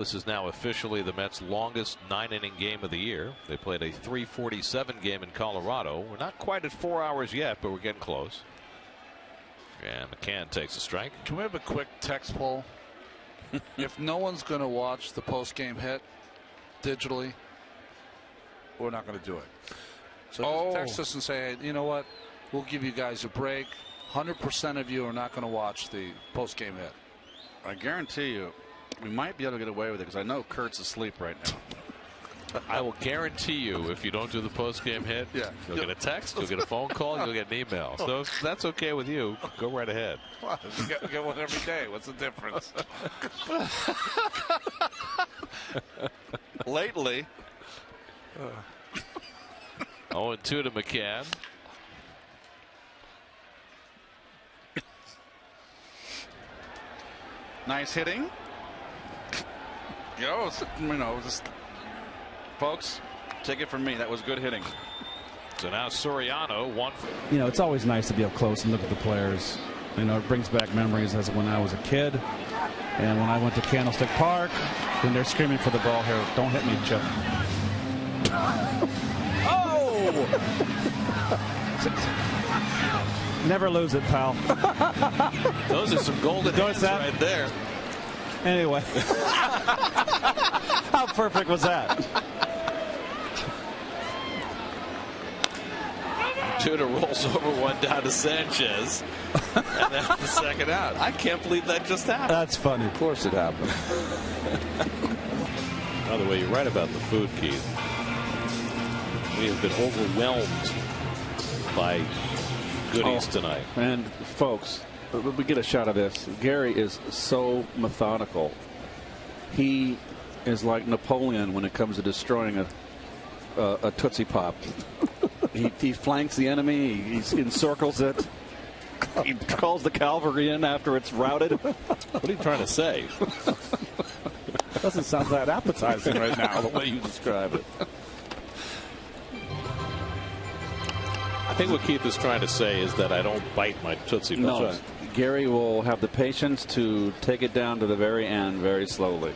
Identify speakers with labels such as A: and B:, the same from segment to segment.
A: This is now officially the Mets' longest 9-inning game of the year. They played a 3:47 game in Colorado. We're not quite at 4 hours yet, but we're getting close. And McCann takes a strike.
B: Can we have a quick text poll? If no one's going to watch the post-game hit digitally, we're not going to do it. So just text us and say, hey, you know what? We'll give you guys a break. 100% of you are not going to watch the post-game hit.
C: I guarantee you, we might be able to get away with it because I know Kurt's asleep right now.
A: I will guarantee you, if you don't do the post-game hit, you'll get a text, you'll get a phone call, you'll get an email. So if that's okay with you, go right ahead.
B: What? You get one every day. What's the difference?
C: Lately.
A: 0-2 to McCann.
C: Nice hitting. Just folks, take it from me. That was good hitting.
A: So now Soriano, one.
D: It's always nice to be up close and look at the players. It brings back memories as when I was a kid, and when I went to Candlestick Park, when they're screaming for the ball here. Don't hit me, Chip. Oh! Never lose it, pal.
A: Those are some golden hits right there.
D: Anyway. How perfect was that?
A: Tuna rolls over one down to Sanchez. And that's the second out. I can't believe that just happened.
D: That's funny.
E: Of course it happened.
A: By the way, you're right about the food, Keith. We have been overwhelmed by goodies tonight.
E: And folks, we get a shot of this. Gary is so methodical. He is like Napoleon when it comes to destroying a Tootsie Pop. he flanks the enemy. He encircles it. He calls the cavalry in after it's routed.
A: What are you trying to say?
E: Doesn't sound that appetizing right now, the way you describe it.
A: I think what Keith is trying to say is that I don't bite my Tootsie Pops.
E: No, Gary will have the patience to take it down to the very end very slowly.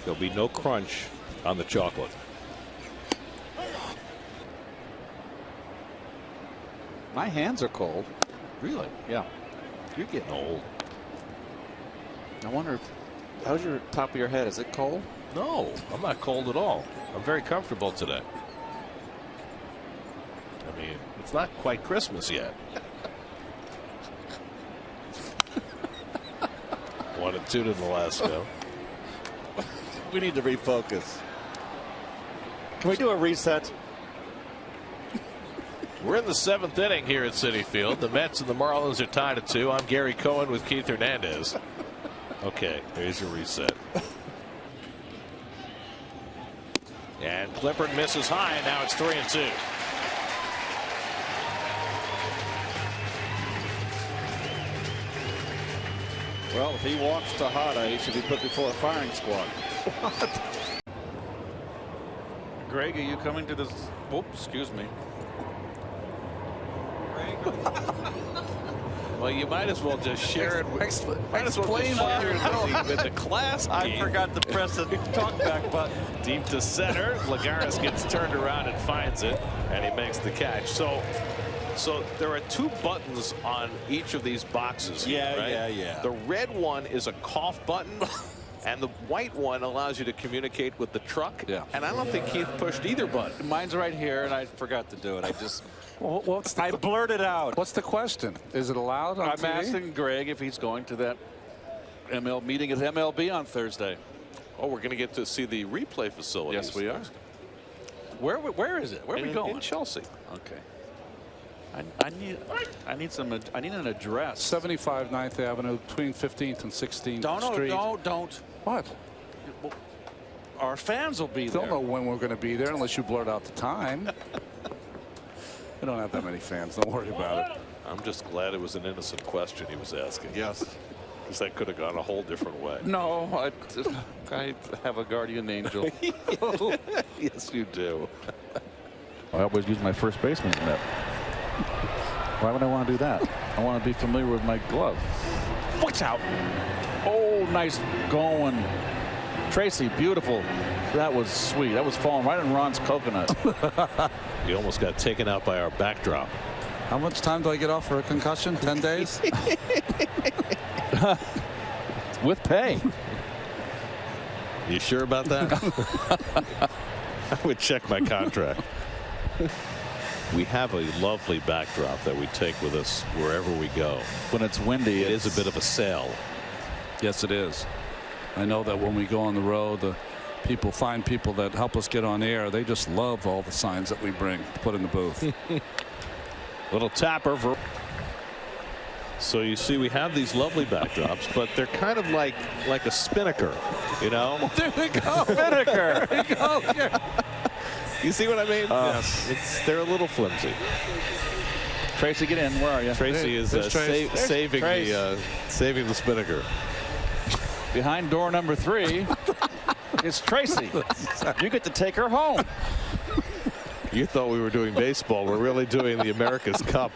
A: There'll be no crunch on the chocolate.
E: My hands are cold.
A: Really?
E: Yeah.
A: You're getting old.
E: I wonder how's your top of your head? Is it cold?
A: No, I'm not cold at all. I'm very comfortable today. I mean, it's not quite Christmas yet. 1-2 to Nolasco.
E: We need to refocus. Can we do a reset?
A: We're in the 7th inning here at Citi Field. The Mets and the Marlins are tied at 2. I'm Gary Cohen with Keith Hernandez. Okay, here's your reset. And Clippard misses high, and now it's 3-2.
E: Well, if he walks Tejada, he should be put before a firing squad. What? Greg, are you coming to this? Oops, excuse me.
A: Well, you might as well just share it. Might as well just share it with the class.
E: I forgot to press the talkback button.
A: Deep to center. Lagares gets turned around and finds it, and he makes the catch. So there are 2 buttons on each of these boxes.
E: Yeah,
A: right?
E: yeah.
A: The red one is a cough button, and the white one allows you to communicate with the truck.
E: Yeah.
A: And I don't think Keith pushed either button.
E: Mine's right here, and I forgot to do it. I just.
B: Well,
E: I blurted out.
B: What's the question? Is it allowed on TV?
E: I'm asking Greg if he's going to that ML meeting at MLB on Thursday.
A: Oh, we're going to get to see the replay facility.
E: Yes, we are. Where is it? Where are we going?
A: In Chelsea.
E: Okay. I need an address.
B: 75 9th Avenue between 15th and 16th Street.
E: Don't.
B: What?
E: Our fans will be there.
B: Don't know when we're going to be there unless you blurt out the time. We don't have that many fans. Don't worry about it.
A: I'm just glad it was an innocent question he was asking.
E: Yes.
A: Because that could have gone a whole different way.
E: No, I have a guardian angel.
A: Yes, you do.
E: I always use my first baseman's mitt. Why would I want to do that? I want to be familiar with my glove. Watch out. Oh, nice going. Tracy, beautiful. That was sweet. That was falling right in Ron's coconut.
A: He almost got taken out by our backdrop.
B: How much time do I get off for a concussion? 10 days?
E: With pay.
A: You sure about that? I would check my contract. We have a lovely backdrop that we take with us wherever we go.
E: When it's windy,
A: It is a bit of a sail.
B: Yes, it is. I know that when we go on the road, the people find people that help us get on air. They just love all the signs that we bring to put in the booth.
A: Little tapper for. So you see, we have these lovely backdrops, but they're kind of like a spinnaker, you know?
B: There we go.
E: Spinnaker.
B: There we go. Yeah.
A: You see what I mean? Yes. They're a little flimsy.
E: Tracy, get in. Where are you?
A: Tracy is saving the spinnaker.
E: Behind door number 3 is Tracy. You get to take her home.
A: You thought we were doing baseball. We're really doing the America's Cup.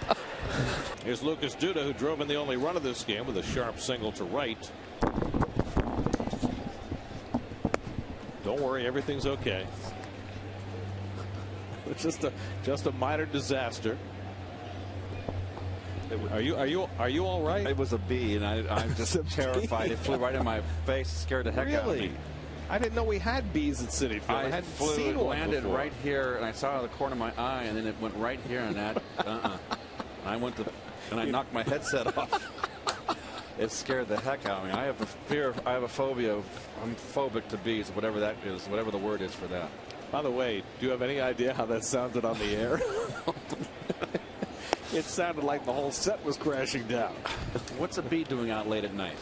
A: Here's Lucas Duda, who drove in the only run of this game with a sharp single to right. Don't worry, everything's okay. It's just a minor disaster. Are you all right?
F: It was a bee, and I'm just terrified. It flew right in my face, scared the heck out of me.
A: I didn't know we had bees at Citi Field. I hadn't seen one
F: landed
A: before.
F: right here, and I saw it out of the corner of my eye, and then it went right here, and that. I went to, and I knocked my headset off. It scared the heck out of me. I have a fear. I have a phobia. I'm phobic to bees, whatever that is, whatever the word is for that.
A: By the way, do you have any idea how that sounded on the air? It sounded like the whole set was crashing down.
F: What's a bee doing out late at night?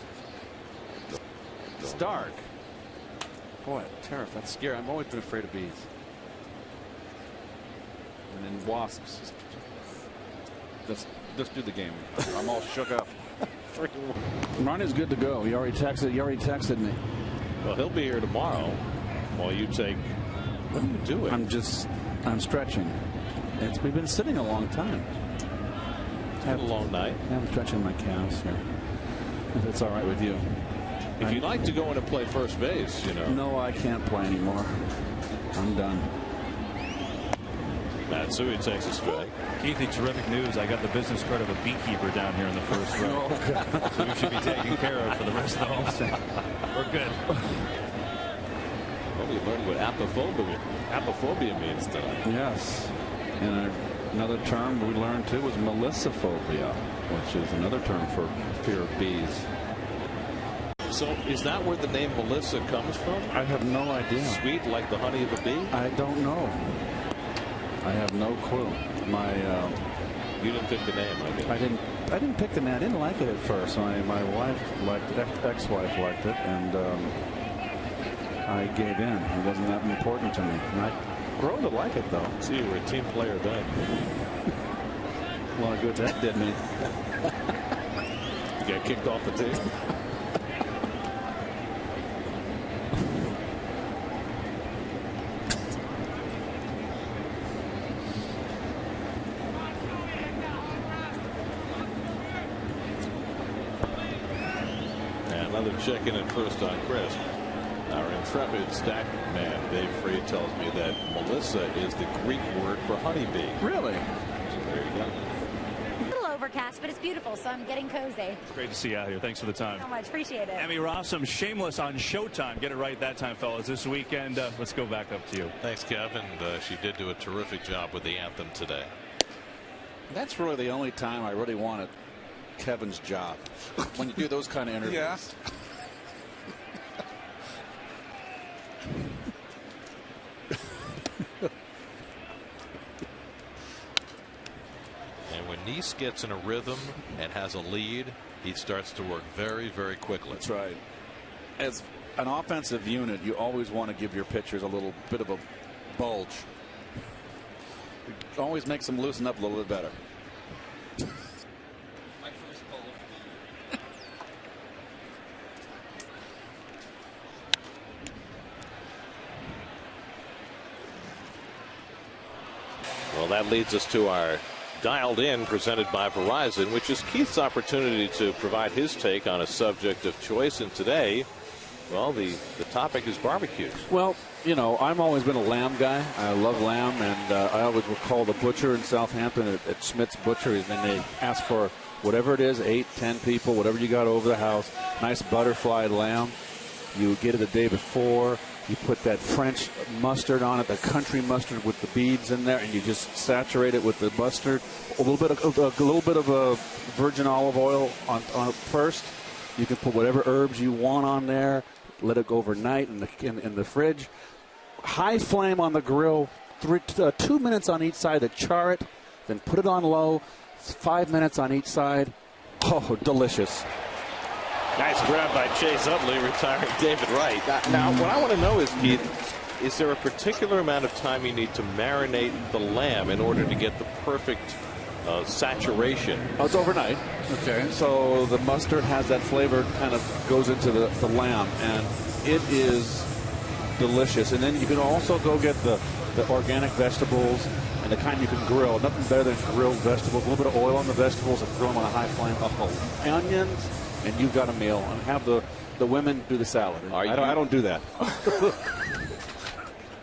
F: It's dark. Boy, terrifying. That's scary. I've always been afraid of bees. And then wasps. Just do the game. I'm all shook up.
E: Ronnie's good to go. He already texted me.
A: Well, he'll be here tomorrow while you take. What are you doing?
E: I'm stretching. We've been sitting a long time.
A: Had a long night.
E: I'm stretching my calves here. If it's all right with you.
A: If you'd like to go in and play first base, you know.
E: No, I can't play anymore. I'm done.
A: Matsui takes a strike.
G: Keithy, terrific news. I got the business card of a beekeeper down here in the first row. So we should be taken care of for the rest of the homestand. We're good.
A: Well, we learned what apophobia means tonight.
E: Yes. And another term we learned too was melissophobia, which is another term for fear of bees.
A: So is that where the name Melissa comes from?
E: I have no idea.
A: Sweet like the honey of a bee?
E: I don't know. I have no clue.
A: You didn't pick the name, I guess.
E: I didn't pick the name. I didn't like it at first. My wife liked it, ex-wife liked it, and I gave in. It wasn't that important to me. And I grow to like it though.
A: See, you were a team player then.
E: A lot of good that did me.
A: You got kicked off the team. Another check in at first on Chris. Our intrepid stack man, Dave Freed, tells me that Melissa is the Greek word for honeybee.
E: Really?
A: So there you go.
H: A little overcast, but it's beautiful, so I'm getting cozy.
G: It's great to see you out here. Thanks for the time.
H: So much. Appreciate it.
G: Emmy Rossum, Shameless on Showtime. Get it right that time, fellas. This weekend, let's go back up to you.
A: Thanks, Kevin. She did do a terrific job with the anthem today.
C: That's really the only time I really wanted Kevin's job. When you do those kind of interviews.
B: Yeah.
A: And when Nice gets in a rhythm and has a lead, he starts to work very, very quickly.
C: That's right. As an offensive unit, you always want to give your pitchers a little bit of a bulge. It always makes them loosen up a little bit better.
A: Well, that leads us to our Dialed In, presented by Verizon, which is Keith's opportunity to provide his take on a subject of choice. And today, well, the topic is barbecue.
E: Well, you know, I've always been a lamb guy. I love lamb, and I always will call the butcher in Southampton at Schmidt's Butchery. Then they ask for whatever it is, 8, 10 people, whatever you got over the house. Nice butterfly lamb. You get it the day before. You put that French mustard on it, the country mustard with the beads in there, and you just saturate it with the mustard. A little bit of virgin olive oil on it first. You can put whatever herbs you want on there. Let it go overnight in the fridge. High flame on the grill. 2 minutes on each side to char it. Then put it on low. 5 minutes on each side. Oh, delicious.
A: Nice grab by Chase Utley, retiring David Wright. Now, what I want to know is, Keith, is there a particular amount of time you need to marinate the lamb in order to get the perfect saturation?
E: Oh, it's overnight.
B: Okay.
E: So the mustard has that flavor, kind of goes into the lamb, and it is delicious. And then you can also go get the organic vegetables and the kind you can grill. Nothing better than grilled vegetables. A little bit of oil on the vegetables and grill them on a high flame. Oh, onions. And you've got a meal, and have the women do the salad. I don't do that.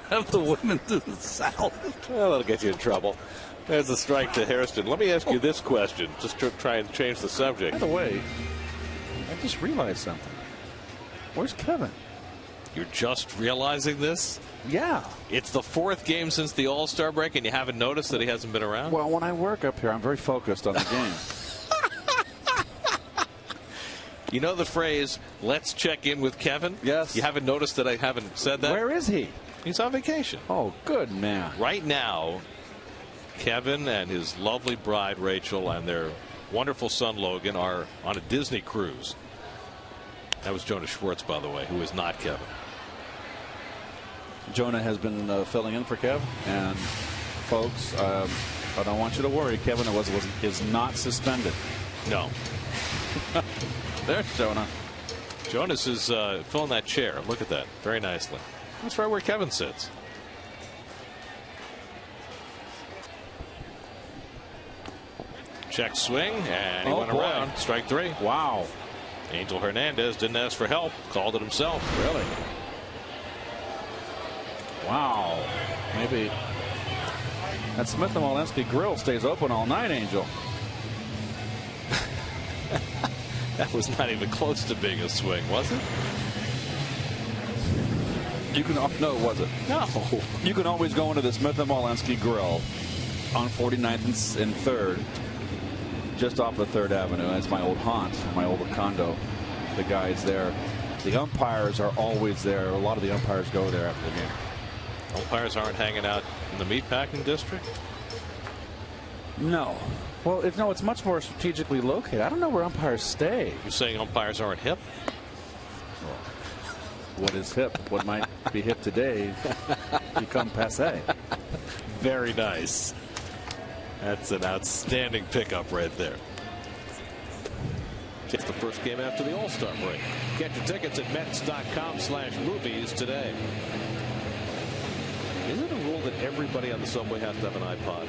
B: Have the women do the salad.
A: Well, that'll get you in trouble. There's a strike to Hairston. Let me ask you this question, just to try and change the subject.
D: By the way, I just realized something. Where's Kevin?
A: You're just realizing this?
D: Yeah.
A: It's the 4th game since the All-Star break, and you haven't noticed that he hasn't been around?
E: Well, when I work up here, I'm very focused on the game.
A: You know the phrase, let's check in with Kevin?
E: Yes.
A: You haven't noticed that I haven't said that?
E: Where is he?
A: He's on vacation.
E: Oh, good man.
A: Right now, Kevin and his lovely bride, Rachel, and their wonderful son, Logan, are on a Disney cruise. That was Jonah Schwartz, by the way, who is not Kevin.
E: Jonah has been filling in for Kev. And, folks, I don't want you to worry. Kevin is not suspended.
A: No.
E: There's Jonah.
A: Jonas is filling that chair. Look at that. Very nicely. That's right where Kevin sits. Check swing, and he went around. Strike 3.
E: Wow.
A: Angel Hernandez didn't ask for help. Called it himself.
E: Really? Wow. Maybe that Smith & Wollensky grill stays open all night, Angel.
A: That was not even close to being a swing, was it?
E: You can no, was it?
A: No.
E: You can always go into the Smith & Wollensky grill on 49th and 3rd, just off of 3rd Avenue. That's my old haunt, my old condo. The guys there. The umpires are always there. A lot of the umpires go there after the game.
A: Umpires aren't hanging out in the meatpacking district?
E: No. Well, it's much more strategically located. I don't know where umpires stay.
A: You're saying umpires aren't hip?
E: What is hip? What might be hip today become passé.
A: Very nice. That's an outstanding pickup right there. It's the first game after the All-Star break. Get your tickets at Mets.com/movies today. Is it a rule that everybody on the subway has to have an iPod?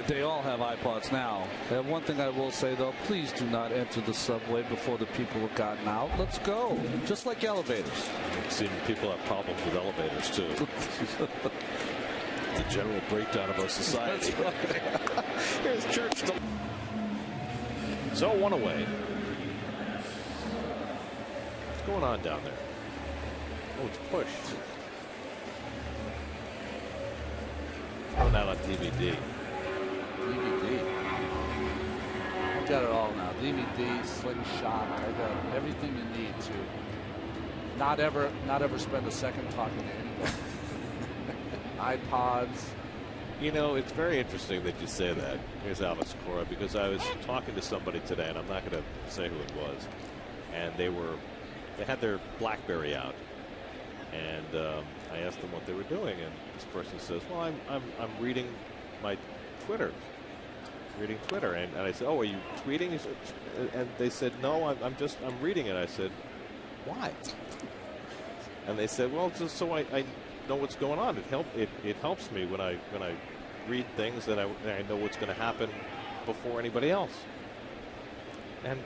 B: They all have iPods now. And one thing I will say, though, please do not enter the subway before the people have gotten out. Let's go. Just like elevators.
A: I've seen people have problems with elevators, too. The general breakdown of our society.
B: That's right.
A: Here's Church. So 1 away. What's going on down there? Oh, it's pushed. Oh, now on DVD.
B: DVD. I got it all now. DVD, slingshot. I got everything you need to not ever spend a second talking to anybody. iPods.
A: You know, it's very interesting that you say that. Here's Alex Cora, because I was talking to somebody today, and I'm not going to say who it was, and they had their BlackBerry out, and I asked them what they were doing, and this person says, "Well, I'm reading my Twitter." Reading Twitter, and I said, "Oh, are you tweeting?" And they said, "No, I'm reading it." I said, "Why?" And they said, "Well, just so I know what's going on. It helps me when I read things that I know what's going to happen before anybody else. And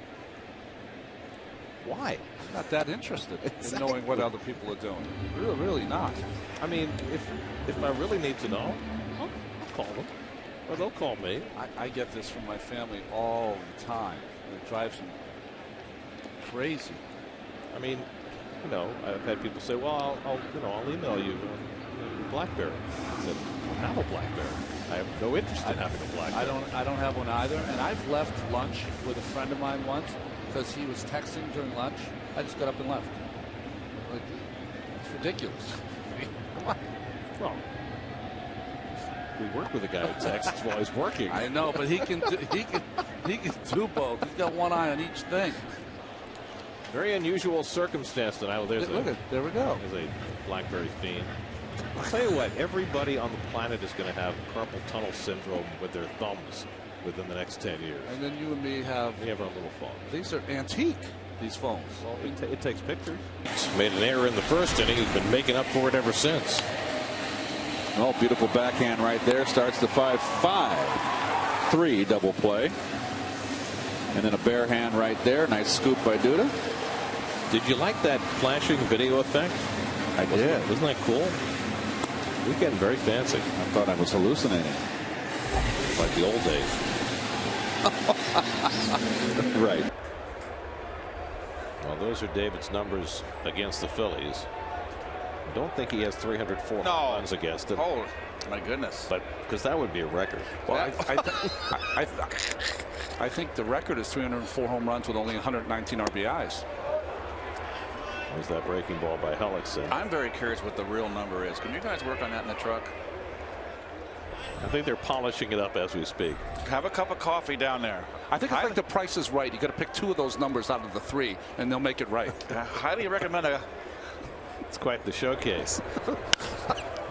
A: why?
B: I'm not that interested in knowing what other people are doing. Really not.
A: I mean, if I really need to know, I'll call them. Or they'll call me.
B: I get this from my family all the time. It drives me crazy.
A: I mean, you know, I've had people say, well, I'll email you a BlackBerry. I said, I don't have a BlackBerry. I have no interest in having a BlackBerry.
B: I don't have one either. And I've left lunch with a friend of mine once because he was texting during lunch. I just got up and left. Like, it's ridiculous. Come on.
A: Well, we work with a guy who texts while he's working.
B: I know, but he can do both. He's got one eye on each thing.
A: Very unusual circumstance tonight. There
B: we go.
A: There's a BlackBerry fiend. I'll tell you what, everybody on the planet is going to have carpal tunnel syndrome with their thumbs within the next 10 years.
B: And then you and me have
A: our little phones.
B: These are antique, these phones.
A: Well, it takes pictures. He's made an error in the first inning. He's been making up for it ever since.
C: Oh, beautiful backhand right there. Starts the 5-5-3 double play. And then a bare hand right there. Nice scoop by Duda.
A: Did you like that flashing video effect?
C: I did.
A: Wasn't that cool? We're getting very fancy.
C: I thought I was hallucinating.
A: Like the old days.
C: Right.
A: Well, those are David's numbers against the Phillies. I don't think he has 304 runs against them.
C: Oh, my goodness.
A: But because that would be a record.
B: Well, I think the record is 304 home runs with only 119 RBIs.
A: There's that breaking ball by Hellickson.
C: I'm very curious what the real number is. Can you guys work on that in the truck?
A: I think they're polishing it up as we speak.
C: Have a cup of coffee down there.
B: I think the price is right. You got to pick 2 of those numbers out of the 3, and they'll make it right.
C: I highly recommend a.
A: It's quite the showcase.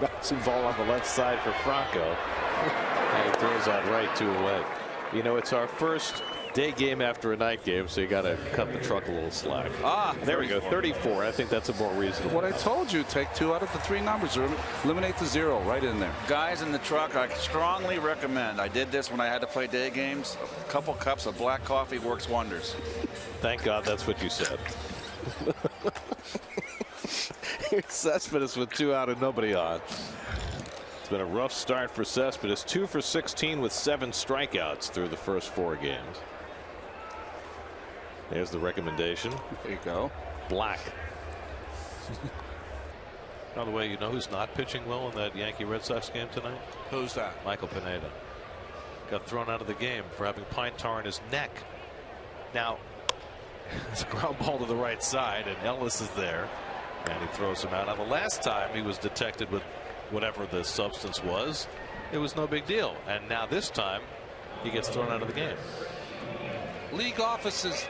A: Bouncing ball on the left side for Franco. And he throws out right 2 away. You know, it's our first day game after a night game, so you got to cut the truck a little slack. There we go, 34. I think that's a more reasonable.
B: What I told you, take 2 out of the 3 numbers, or eliminate the 0 right in there.
C: Guys in the truck, I strongly recommend. I did this when I had to play day games. A couple cups of black coffee works wonders.
A: Thank God that's what you said. Here's Cespedes with 2 out and nobody on. It's been a rough start for Cespedes. 2 for 16 with 7 strikeouts through the first 4 games. There's the recommendation.
B: There you go.
A: Black. By the way, you know who's not pitching well in that Yankee Red Sox game tonight?
B: Who's that?
A: Michael Pineda. Got thrown out of the game for having pine tar in his neck. Now, it's a ground ball to the right side, and Ellis is there, and he throws him out. Now, the last time he was detected with whatever the substance was, it was no big deal. And now this time, he gets thrown out of the game.
B: League offices,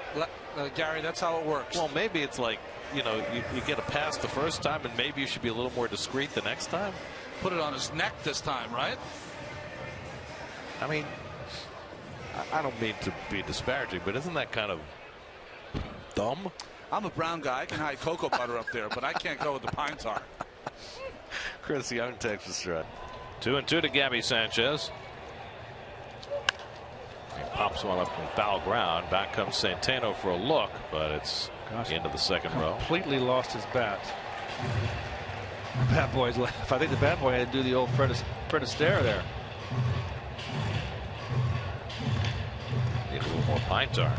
B: Gary, that's how it works.
A: Well, maybe it's like, you know, you get a pass the first time, and maybe you should be a little more discreet the next time.
B: Put it on his neck this time, right?
A: I mean, I don't mean to be disparaging, but isn't that kind of dumb?
B: I'm a brown guy. I can hide cocoa butter up there, but I can't go with the pine tar.
A: Chris Young takes the strike. 2-2 to Gabby Sanchez. He pops one up from foul ground. Back comes Santano for a look, but it's into the second row.
D: Completely lost his bat. The bat boy's left. I think the bat boy had to do the old Fred Astaire there.
A: Need a little more pine tar.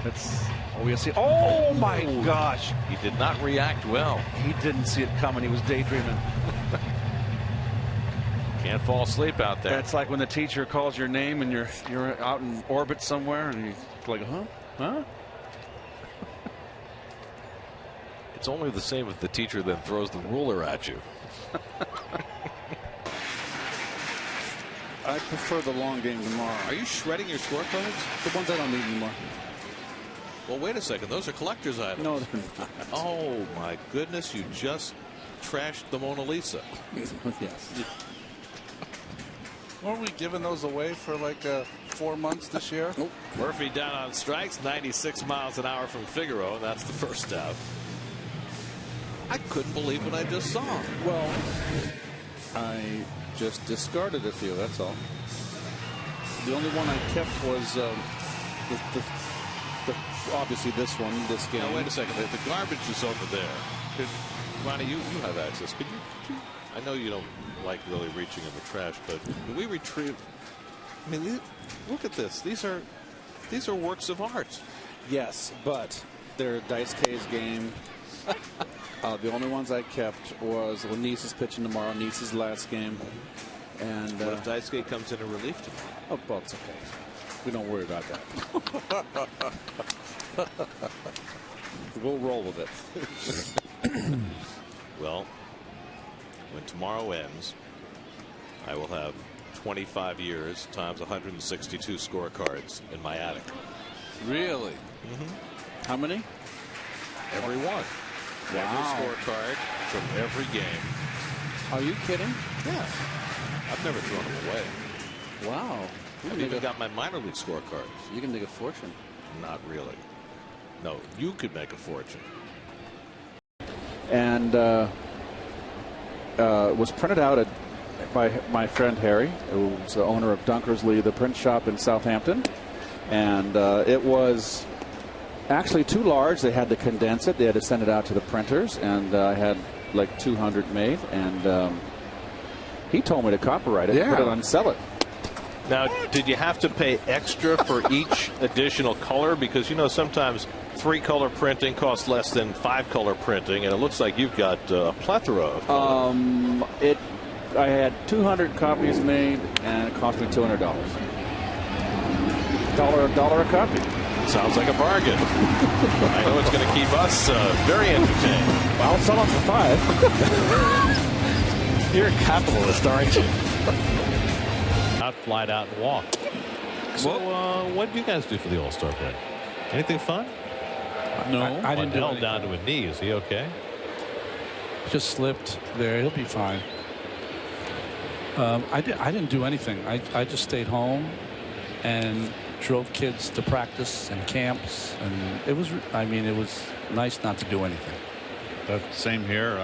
D: That's. Oh, we'll see. Oh my gosh!
A: He did not react well.
D: He didn't see it coming. He was daydreaming.
A: Can't fall asleep out there.
D: That's like when the teacher calls your name and you're out in orbit somewhere and you're like, huh?
A: It's only the same if the teacher then throws the ruler at you.
C: I prefer the long game tomorrow.
A: Are you shredding your scorecards?
C: The ones I don't need anymore.
A: Well, wait a second. Those are collector's items.
C: No, they're not.
A: Oh, my goodness. You just trashed the Mona Lisa.
C: Yes.
B: Weren't we giving those away for like 4 months this year?
C: Nope.
A: Murphy down on strikes, 96 miles an hour from Figaro. That's the first out. I couldn't believe what I just saw.
C: Well, I just discarded a few. That's all. The only one I kept was obviously this one, this game.
A: Now, wait a second. The garbage is over there. Ronnie, you have access. Could you? I know you don't like really reaching in the trash, but can we retrieve? I mean, look at this. These are works of art.
C: Yes, but they're Dice K's game. The only ones I kept was Nice is pitching tomorrow. Nice's last game. And
A: what if Dice K comes in a relief tomorrow?
C: Oh, well, it's okay. We don't worry about that. We'll roll with it.
A: Well, when tomorrow ends, I will have 25 years times 162 scorecards in my attic.
B: Really?
C: How many?
A: Every one.
C: Wow.
A: Every scorecard from every game.
C: Are you kidding?
A: Yeah. I've never thrown them away.
C: Wow.
A: I've even got my minor league scorecards.
C: You can make a fortune.
A: Not really. No, you could make a fortune.
C: And was printed out by my friend Harry, who's the owner of Dunkersley, the print shop in Southampton. And it was actually too large. They had to condense it. They had to send it out to the printers. And I had like 200 made. And he told me to copyright it, put it on, sell it.
A: Now, did you have to pay extra for each additional color? Because, you know, sometimes 3-color printing costs less than 5-color printing, and it looks like you've got a plethora of color.
C: I had 200 copies made, and it cost me $200. $1 a copy.
A: Sounds like a bargain. I know it's going to keep us very entertained.
C: I'll sell them for $5.
A: You're a capitalist, aren't you? Flight out and walk. So, what did you guys do for the All-Star break? Anything fun?
D: No, I didn't do
A: anything. Down to a knee. Is he okay?
D: Just slipped there. He'll be fine. I didn't do anything. I just stayed home and drove kids to practice and camps, and it was nice not to do anything.
G: Same here.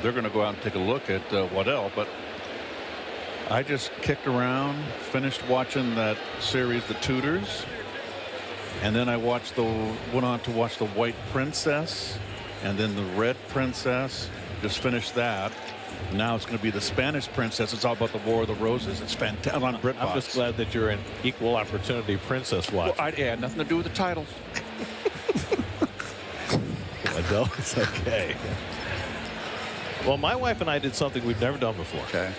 G: They're going to go out and take a look at Waddell, but I just kicked around, finished watching that series, The Tudors, and then I went on to watch The White Princess, and then The Red Princess. Just finished that. Now it's going to be The Spanish Princess. It's all about the War of the Roses. It's fantastic on BritBox.
A: I'm just glad that you're an equal opportunity princess watch.
G: Well, it had nothing to do with the titles.
A: Adele is okay. Well, my wife and I did something we've never done before.
D: Okay.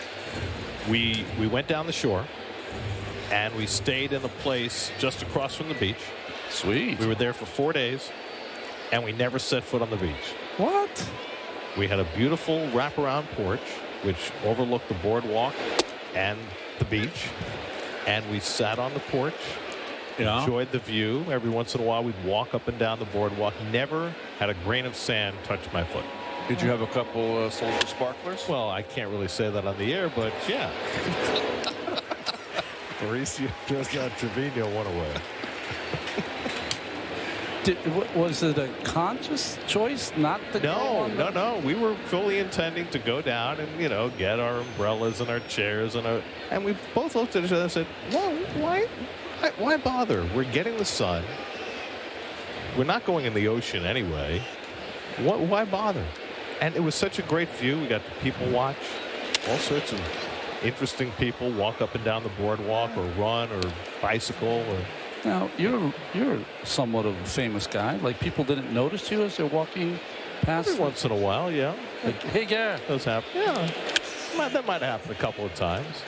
A: We went down the shore, and we stayed in a place just across from the beach.
D: Sweet.
A: We were there for 4 days, and we never set foot on the beach.
D: What?
A: We had a beautiful wraparound porch, which overlooked the boardwalk and the beach, and we sat on the porch, enjoyed the view. Every once in a while, we'd walk up and down the boardwalk. Never had a grain of sand touch my foot.
G: Did you have a couple Soldier Sparklers?
A: Well, I can't really say that on the air, but yeah. Mauricio just got Trevino one away.
D: Was it a conscious choice not to go on the...
A: No. We were fully intending to go down and, get our umbrellas and our chairs and we both looked at each other and said, well, why bother? We're getting the sun. We're not going in the ocean anyway. Why bother? And it was such a great view. We got to people watch. All sorts of interesting people walk up and down the boardwalk or run or bicycle.
D: Now, you're somewhat of a famous guy. Like, people didn't notice you as they're walking past?
A: Every once in a while, yeah.
D: Like, hey, Gary.
A: Those happen. Yeah. That might happen a couple of times.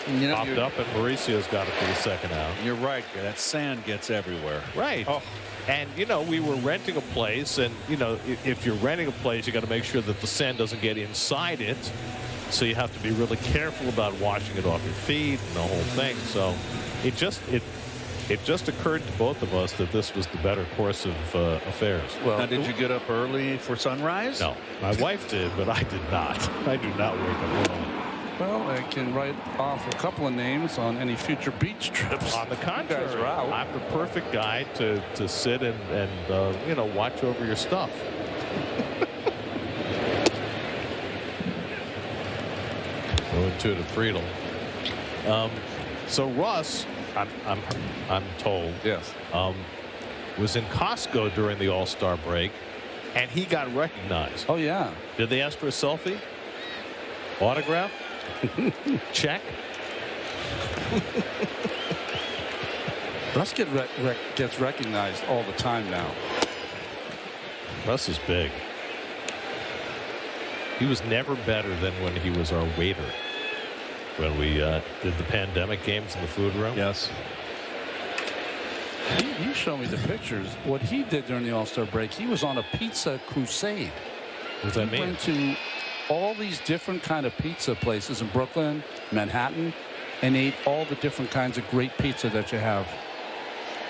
G: And
A: popped up, and Mauricio's got it for the second out.
G: You're right. That sand gets everywhere.
A: Right.
G: Oh.
A: And, we were renting a place, and, if you're renting a place, you got to make sure that the sand doesn't get inside it. So you have to be really careful about washing it off your feet and the whole thing. So it just occurred to both of us that this was the better course of affairs.
G: Well, now, did you get up early for sunrise?
A: No. My wife did, but I did not. I do not wake up early.
D: Well, I can write off a couple of names on any future beach trips.
A: On the contrary,
D: you guys are out.
A: I'm the perfect guy to sit and watch over your stuff. So to Friedel. So Russ, I'm told,
F: Yes.
A: was in Costco during the All-Star break, and he got recognized.
B: Oh, yeah.
A: Did they ask for a selfie? Autograph? Check?
B: Russ gets recognized all the time now.
A: Russ is big. He was never better than when he was our waiter. When we did the pandemic games in the food room.
F: Yes.
B: You show me the pictures. What he did during the All-Star break, he was on a pizza crusade.
A: What does that
B: He
A: mean?
B: went to all these different kind of pizza places in Brooklyn, Manhattan, and ate all the different kinds of great pizza that you have.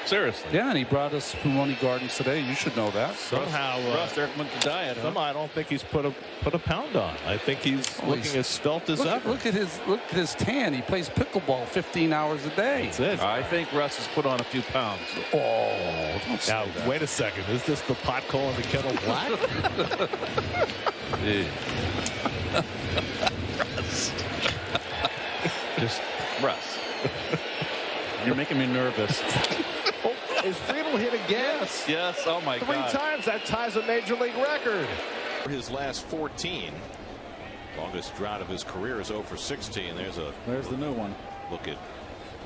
F: Seriously.
B: Yeah, and he brought us from Ronnie Gardens today. You should know that.
A: Somehow,
F: Russ went to diet.
A: somehow I don't think he's put a pound on. I think he's looking as svelte as ever.
B: Look at his tan. He plays pickleball 15 hours a day.
A: That's it.
F: I think Russ has put on a few pounds.
B: Oh, don't say
A: Now,
B: that.
A: wait a second. Is this the pot calling the kettle black?
F: Just Russ. You're making me nervous.
A: Is Friedel hit again?
F: Yes. Oh my
A: Three
F: God.
A: times. That ties a major league record. His last 14. Longest drought of his career is 0 for 16. There's
C: There's the new one.
A: look at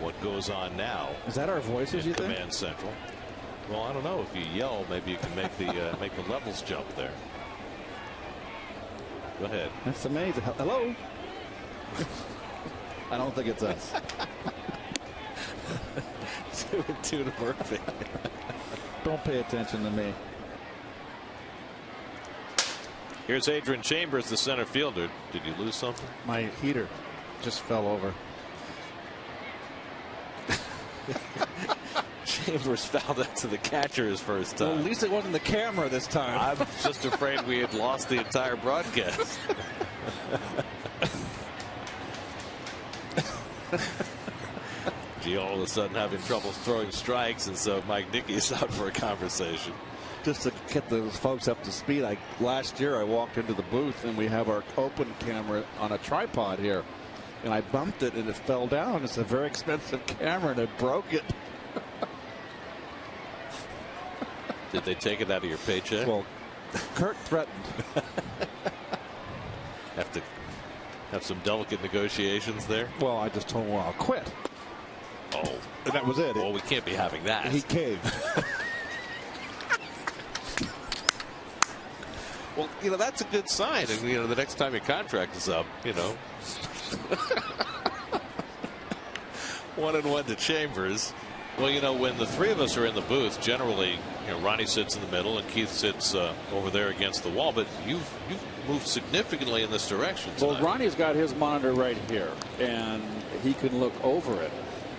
A: what goes on now.
C: Is that our voices,
A: in
C: you think?
A: Command Central. Well, I don't know. If you yell, maybe you can make the levels jump there. Go ahead.
C: That's amazing. Hello? I don't think it's us.
A: 2-2 to Murphy.
C: Don't pay attention to me.
A: Here's Adrian Chambers, the center fielder. Did you lose something?
C: My heater just fell over.
A: Chambers fouled out to the catcher his first
C: Well,
A: time.
C: at least it wasn't the camera this time.
A: I'm just afraid we had lost the entire broadcast. Gee, all of a sudden having trouble throwing strikes, and so Mike Dickey's out for a conversation.
C: Just to get those folks up to speed, last year I walked into the booth and we have our open camera on a tripod here, and I bumped it and it fell down. It's a very expensive camera and it broke it.
A: Did they take it out of your paycheck?
C: Well, Kurt threatened.
A: Have to have some delicate negotiations there.
C: Well, I just told him, well, I'll quit.
A: Oh,
C: And that was it.
A: well, we can't be having that.
C: He caved.
A: Well, that's a good sign. And, the next time your contract is up, 1-1 to Chambers. Well, when the three of us are in the booth, generally, Ronnie sits in the middle and Keith sits over there against the wall. But you've moved significantly in this direction tonight.
C: Well, Ronnie's got his monitor right here, and he can look over it.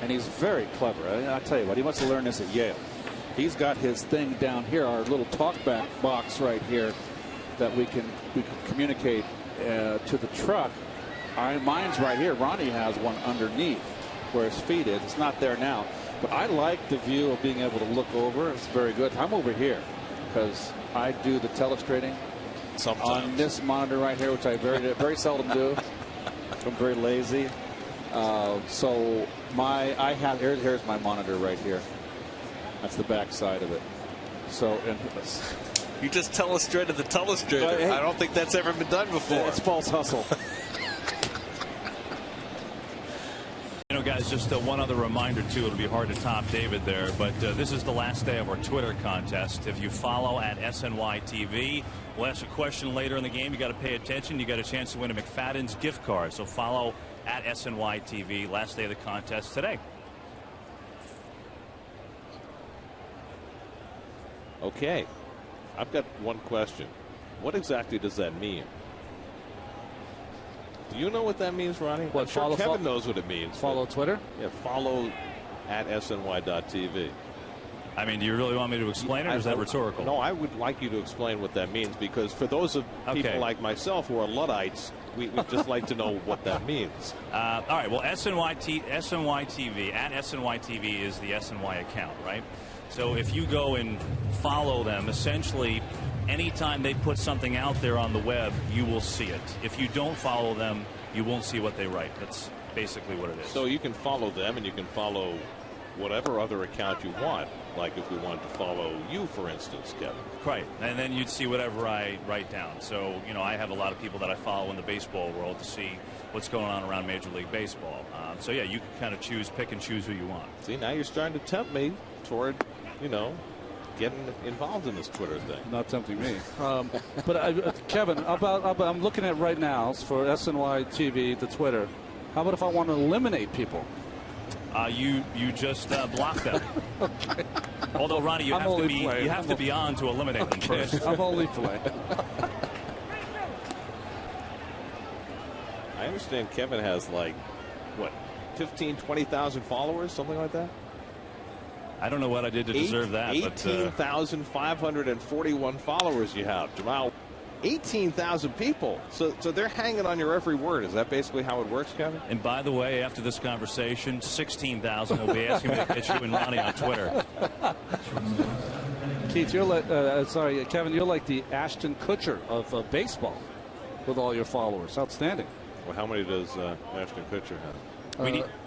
C: And he's very clever. I'll tell you what, he must have learned this at Yale. He's got his thing down here, our little talkback box right here, that we can communicate to the truck. Mine's right here. Ronnie has one underneath where his feet is. It's not there now. But I like the view of being able to look over. It's very good. I'm over here because I do the telestrating on this monitor right here, which I very seldom do. I'm very lazy. So here's my monitor right here. That's the back side of it. So
A: you just telestrated the telestrator.
C: Hey,
A: I don't think that's ever been done before.
C: It's false hustle.
I: Guys, just one other reminder, too. It'll be hard to top David there, but this is the last day of our Twitter contest. If you follow at SNYTV, we'll ask a question later in the game. You got to pay attention. You got a chance to win a McFadden's gift card. So follow at SNYTV. Last day of the contest today.
A: Okay. I've got one question. What exactly does that mean? Do you know what that means, Ronnie?
B: What,
A: I'm sure Kevin knows what it means.
B: Follow Twitter?
A: Yeah, follow at SNY.TV.
I: I mean, do you really want me to explain it, or is that rhetorical?
A: No, I would like you to explain what that means, because for those of people like myself who are Luddites, we'd just like to know what that means.
I: All right. Well, SNYTV, at SNYTV is the SNY account, right? So if you go and follow them, essentially anytime they put something out there on the web, you will see it. If you don't follow them, you won't see what they write. That's basically what it is.
A: So you can follow them, and you can follow whatever other account you want. Like if we wanted to follow you, for instance, Kevin.
I: Right, and then you'd see whatever I write down. So, you know, I have a lot of people that I follow in the baseball world to see what's going on around Major League Baseball. So, yeah, you can kind of pick and choose who you want.
A: See, now you're starting to tempt me toward, you know, getting involved in this Twitter thing.
B: Not tempting me. But Kevin, I'm looking at right now for SNY TV, the Twitter. How about if I want to eliminate people?
I: You just block them.
B: Okay.
I: Although, Ronnie, you have to be on to eliminate them first.
B: I'm only playing.
A: I understand Kevin has like, what, 15, 20,000 followers, something like that?
I: I don't know what I did to deserve that.
A: 18,541 followers you have, Jamal. 18,000 people. So they're hanging on your every word. Is that basically how it works, Kevin?
I: And by the way, after this conversation, 16,000 will be asking me to pitch you and Ronnie on Twitter.
B: Keith, you're like, Kevin, you're like the Ashton Kutcher of baseball with all your followers. Outstanding.
A: Well, how many does Ashton Kutcher have?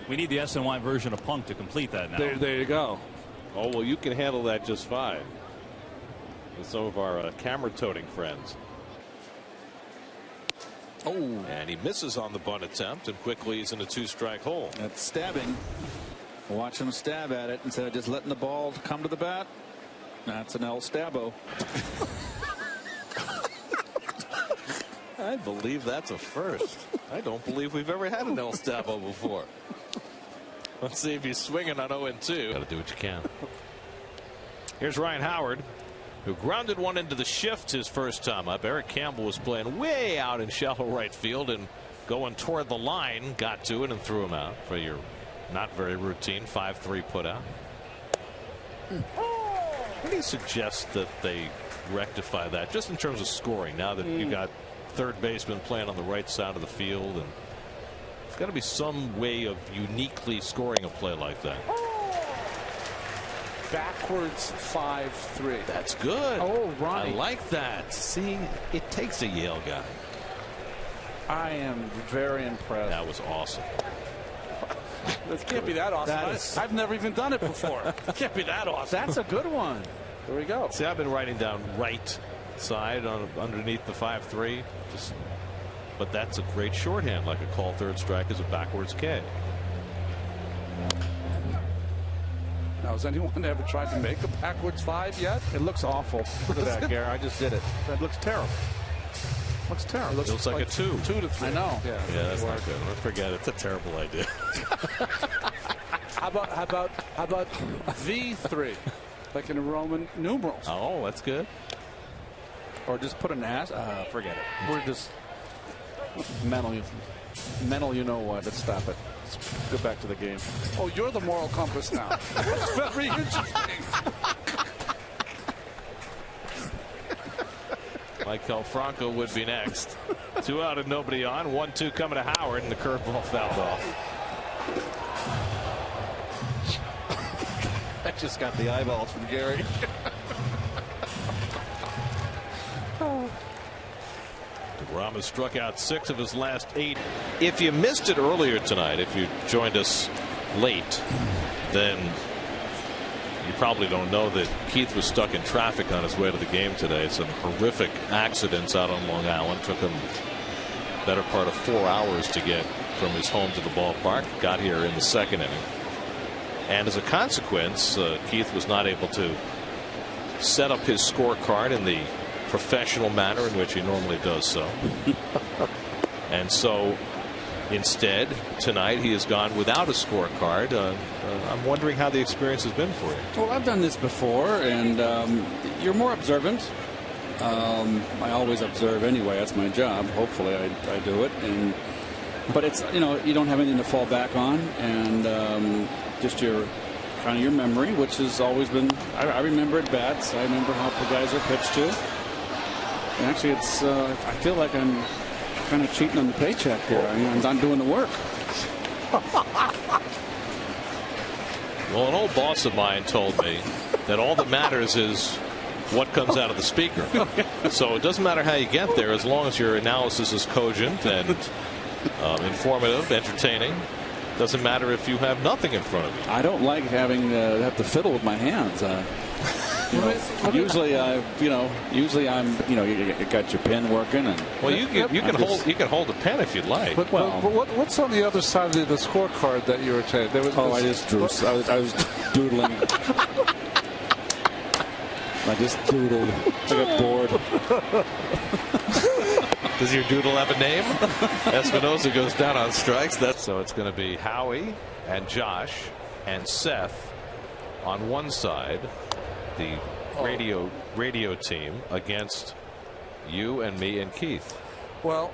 I: We need the SNY version of Punk to complete that now.
B: There you go.
A: Oh, well, you can handle that just fine with some of our camera-toting friends.
F: Oh.
A: And he misses on the bunt attempt, and quickly he's in a 2-strike hole.
F: That's stabbing. Watch him stab at it instead of just letting the ball come to the bat. That's an El Stabbo.
A: I believe that's a first. I don't believe we've ever had an El Stabbo before. Let's see if he's swinging on 0-2. Got to do what you can. Here's Ryan Howard, who grounded one into the shift his first time up. Eric Campbell was playing way out in shallow right field and going toward the line, got to it and threw him out for your not very routine 5-3 put out. What do you suggest that they rectify that just in terms of scoring now that you got third baseman playing on the right side of the field? And there's got to be some way of uniquely scoring a play like that.
B: Backwards 5-3.
A: That's good.
B: Oh, Ronnie.
A: I like that. See, it takes a Yale guy.
B: I am very impressed.
A: That was awesome.
B: That can't be that awesome. I've never even done it before. It can't be that awesome.
F: That's a good one.
B: There we go.
A: See, I've been writing down right side underneath the 5-3. But that's a great shorthand, like a call third strike is a backwards K.
B: Now, has anyone ever tried to make a backwards 5 yet?
C: It looks awful. Look at that, Gary. I just did it. That looks terrible. Looks terrible.
A: It looks like a 2.
B: 2 to 3.
F: I know.
A: Yeah, that's not good. Forget it. It's a terrible idea.
B: How about V3, like in Roman numerals?
A: Oh, that's good.
F: Or just put an ass. Forget it. We're just mental. You know what? Let's stop it. Let's go back to the game.
B: Oh, you're the moral compass now. That's very interesting.
A: Mike Franco would be next. 2 out and nobody on. 1-2 coming to Howard, and the curveball fouled off.
F: I just got the eyeballs from Gary.
A: DeGrom has struck out 6 of his last 8. If you missed it earlier tonight, if you joined us late, then you probably don't know that Keith was stuck in traffic on his way to the game today. Some horrific accidents out on Long Island. Took him better part of 4 hours to get from his home to the ballpark. Got here in the 2nd inning. And as a consequence, Keith was not able to set up his scorecard in the professional manner in which he normally does so. And so instead, tonight he has gone without a scorecard. I'm wondering how the experience has been for you.
F: Well, I've done this before, and you're more observant. I always observe anyway. That's my job. Hopefully I do it. But it's, you don't have anything to fall back on, and just your memory, which has always been. I remember at bats. I remember how the guys are pitched to. And actually, it's. I feel like I'm kind of cheating on the paycheck here. I'm not doing the work.
A: Well, an old boss of mine told me that all that matters is what comes out of the speaker. So it doesn't matter how you get there, as long as your analysis is cogent and informative, entertaining. Doesn't matter if you have nothing in front of you.
C: I don't like having have to fiddle with my hands. Usually I'm, you got your pen working, and
A: well, you can hold a pen if you'd like.
B: But what's on the other side of the scorecard that you were taking?
C: I just drew. I was doodling. I just doodled. I got bored.
A: Does your doodle have a name? Espinosa goes down on strikes. So it's going to be Howie and Josh and Seth on one side, the radio team, against you and me and Keith.
B: Well,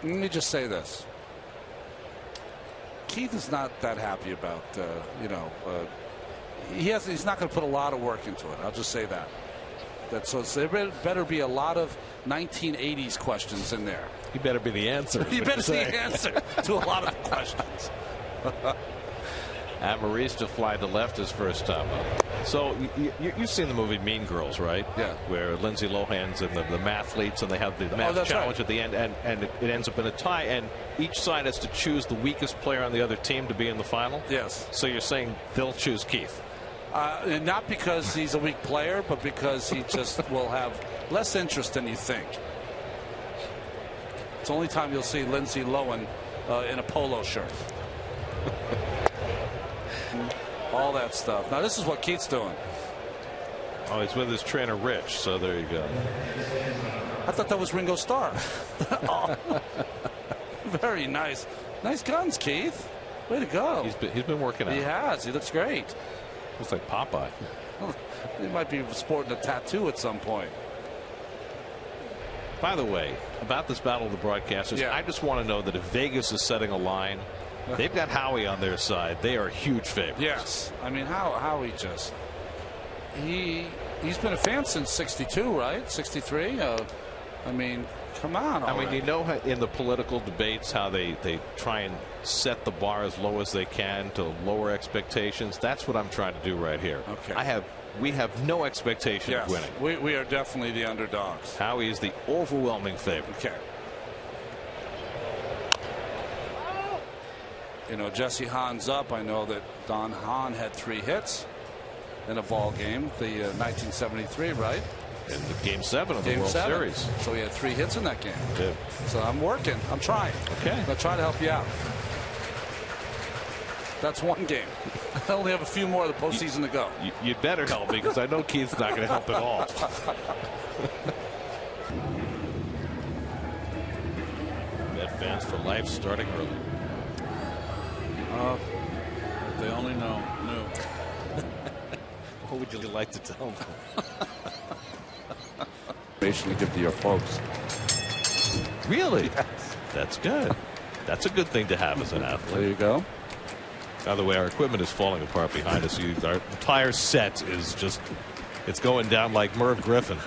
B: let me just say this. Keith is not that happy about he's not going to put a lot of work into it. I'll just say that. So there better be a lot of 1980s questions in there.
A: He better be the answer.
B: He better be the answer to a lot of the questions.
A: Maurice to fly to left his first time up. So you've seen the movie Mean Girls, right?
B: Yeah.
A: Where Lindsay Lohan's and the mathletes, and they have the math challenge at the end, and it ends up in a tie, and each side has to choose the weakest player on the other team to be in the final?
B: Yes.
A: So you're saying they'll choose Keith?
B: And not because he's a weak player, but because he just will have less interest than you think. It's the only time you'll see Lindsay Lohan in a polo shirt. All that stuff. Now this is what Keith's doing.
A: Oh, he's with his trainer Rich, so there you go.
B: I thought that was Ringo Starr. Oh. Very nice. Nice guns, Keith. Way to go.
A: He's been working out.
B: He has. He looks great.
A: Looks like Popeye.
B: He might be sporting a tattoo at some point.
A: By the way, about this battle of the broadcasters, I just want to know that if Vegas is setting a line, they've got Howie on their side. They are huge favorites.
B: Yes. I mean, Howie just... He's been a fan since 62, right? 63? I mean, come on.
A: I mean, you know how in the political debates how they try and set the bar as low as they can to lower expectations? That's what I'm trying to do right here.
B: Okay.
A: We have no expectation of winning.
B: We are definitely the underdogs.
A: Howie is the overwhelming favorite.
B: Okay. You know, Jesse Hahn's up. I know that Don Hahn had 3 hits in a ball game, the 1973, right?
A: In the Game 7 of the World Series.
B: So he had 3 hits in that game.
A: Yeah.
B: So I'm working. I'm trying.
A: Okay.
B: I'll try to help you out. That's one game. I only have a few more of the postseason to go.
A: You'd better help me because I know Keith's not going to help at all. Met fans for life starting early.
F: If they only knew.
A: What would you like to tell them?
C: To give to your folks.
A: Really? Yes. That's good. That's a good thing to have as an athlete.
C: There you go.
A: By the way, our equipment is falling apart behind us. Our entire set is it's going down like Merv Griffin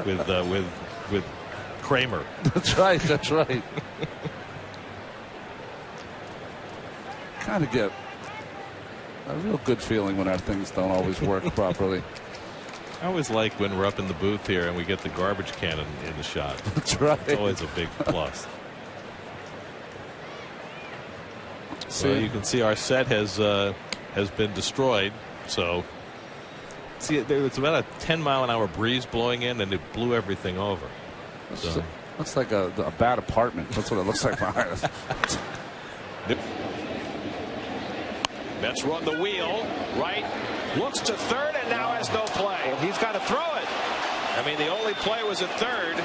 A: with Kramer.
B: That's right. That's right. Kind of get a real good feeling when our things don't always work properly.
A: I always like when we're up in the booth here and we get the garbage can in the shot.
B: That's right.
A: It's always a big plus. So you can see our set has been destroyed. So see, it's about a 10-mile-an-hour breeze blowing in, and it blew everything over. So
B: looks like a bad apartment. That's what it looks like behind us.
A: Mets run the wheel right, looks to third, and now has no play. Well, he's got to throw it. I mean, the only play was at third.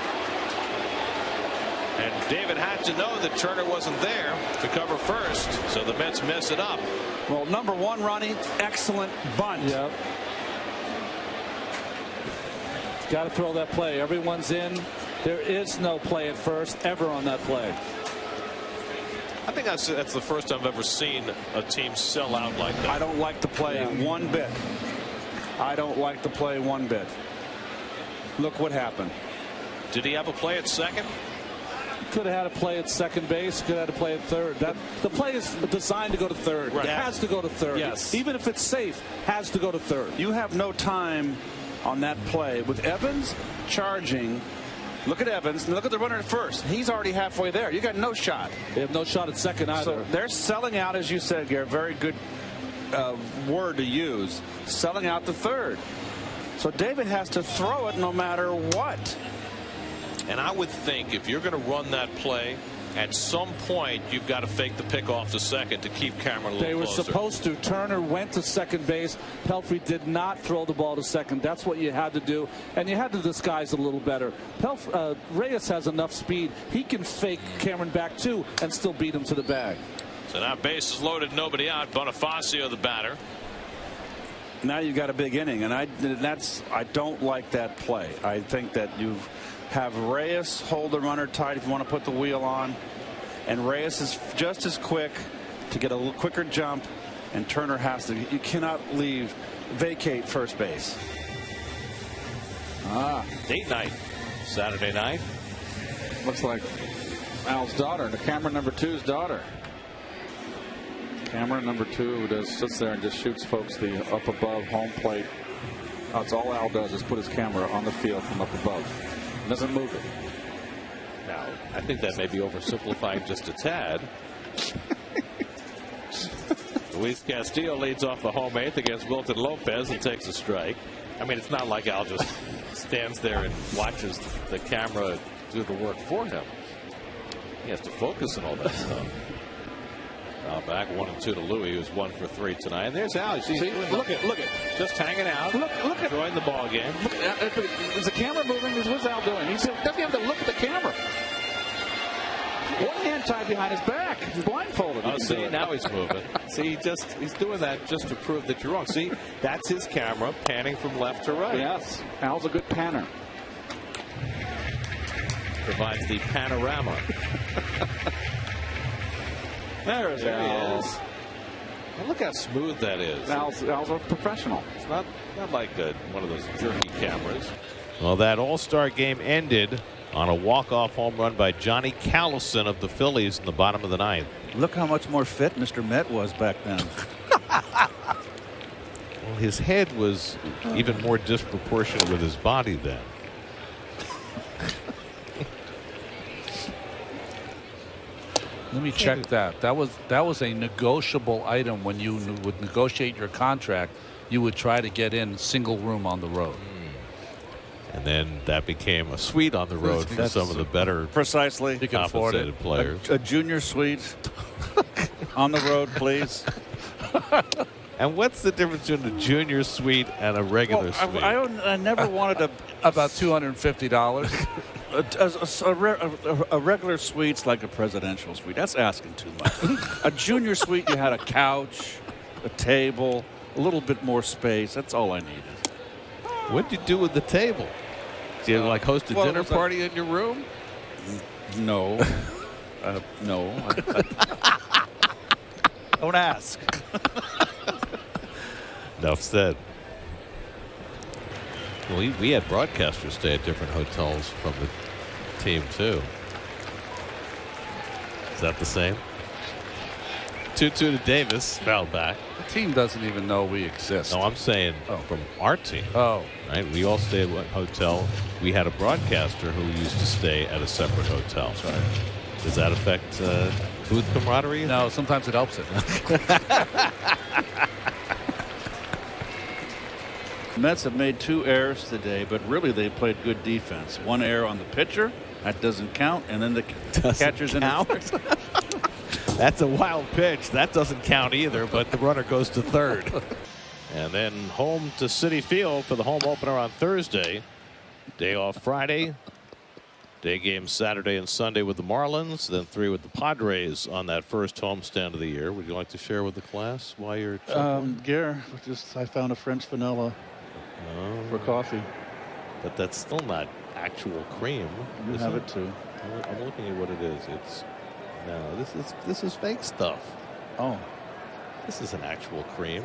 A: And David had to know that Turner wasn't there to cover first, so the Mets mess it up.
F: Well, number 1, Ronnie, excellent bunt.
J: Yep. Got to throw that play. Everyone's in. There is no play at first ever on that play.
A: I think that's the first time I've ever seen a team sell out like that.
F: I don't like the play one bit. I don't like the play one bit. Look what happened.
A: Did he have a play at second?
J: Could have had a play at second base. Could have had a play at third. The play is designed to go to third.
E: Right.
J: It has to go to third.
E: Yes.
J: Even if it's safe, has to go to third.
E: You have no time on that play. With Evans charging, look at Evans, and look at the runner at first. He's already halfway there. You got no shot.
J: They have no shot at second either.
E: So they're selling out, as you said, Gary. Very good word to use. Selling out the third. So David has to throw it no matter what.
A: And I would think if you're going to run that play, at some point you've got to fake the pick off to second to keep Cameron a little
J: They were
A: closer.
J: supposed to. Turner went to second base. Pelfrey did not throw the ball to second. That's what you had to do, and you had to disguise a little better. Reyes has enough speed. He can fake Cameron back too and still beat him to the bag.
A: So now bases loaded, nobody out. Bonifacio the batter.
E: Now you've got a big inning, and I don't like that play. I think that you have Reyes hold the runner tight if you want to put the wheel on, and Reyes is just as quick to get a little quicker jump, and Turner has to. You cannot vacate first base.
A: Date night, Saturday night.
C: Looks like Al's daughter, the Cameron number 2's daughter. Cameron number 2 just sits there and just shoots folks the up above home plate. That's all Al does is put his camera on the field from up above. Doesn't move it.
A: Now, I think that may be oversimplifying just a tad. Luis Castillo leads off the home 8th against Wilton Lopez and takes a strike. I mean, it's not like Al just stands there and watches the camera do the work for him. He has to focus on all that stuff. Now back 1-2 to Louis, who's 1 for 3 tonight. And there's Al. See, look at just hanging out.
C: Look at
A: enjoying the ball game.
C: Is the camera moving? What's Al doing? He doesn't have to look at the camera. One hand tied behind his back. He's blindfolded.
A: Oh, see, now he's moving. See, he's doing that just to prove that you're wrong. See, that's his camera panning from left to right.
C: Yes, Al's a good panner.
A: Provides the panorama.
C: There he is.
A: Well, look how smooth that is.
C: Al's a professional.
A: It's not like one of those jerky cameras. Well, that All-Star game ended on a walk-off home run by Johnny Callison of the Phillies in the bottom of the 9th.
F: Look how much more fit Mr. Met was back then.
A: Well, his head was even more disproportionate with his body then.
B: Let me check that. That was a negotiable item when you would negotiate your contract. You would try to get in single room on the road.
A: And then that became a suite on the road for some of the better
F: precisely
A: compensated players.
F: A junior suite on the road, please.
A: And what's the difference between a junior suite and a regular suite?
F: I never wanted a
B: about $250.
F: A regular suite's like a presidential suite. That's asking too much. A junior suite, you had a couch, a table, a little bit more space. That's all I needed.
A: What'd you do with the table? Did you like host a dinner party in your room?
F: No. No. Don't ask.
A: Enough said. Well, we had broadcasters stay at different hotels from the team too. Is that the same? 2-2 to Davis. Fouled back.
B: The team doesn't even know we exist.
A: No, I'm saying from our team.
B: Oh.
A: Right? We all stay at one hotel. We had a broadcaster who used to stay at a separate hotel.
B: That's right.
A: Does that affect booth camaraderie?
B: No, sometimes it helps it.
F: Mets have made 2 errors today, but really they played good defense. 1 error on the pitcher. That doesn't count. And then the catcher's in the
A: That's a wild pitch. That doesn't count either, but the runner goes to third. And then home to Citi Field for the home opener on Thursday. Day off Friday. Day game Saturday and Sunday with the Marlins. Then 3 with the Padres on that first homestand of the year. Would you like to share with the class why you're
F: Gare, I found a French vanilla for coffee.
A: But that's still not actual cream.
F: You have it too.
A: I'm looking at what it is. No, this is fake stuff.
F: Oh.
A: This isn't actual cream.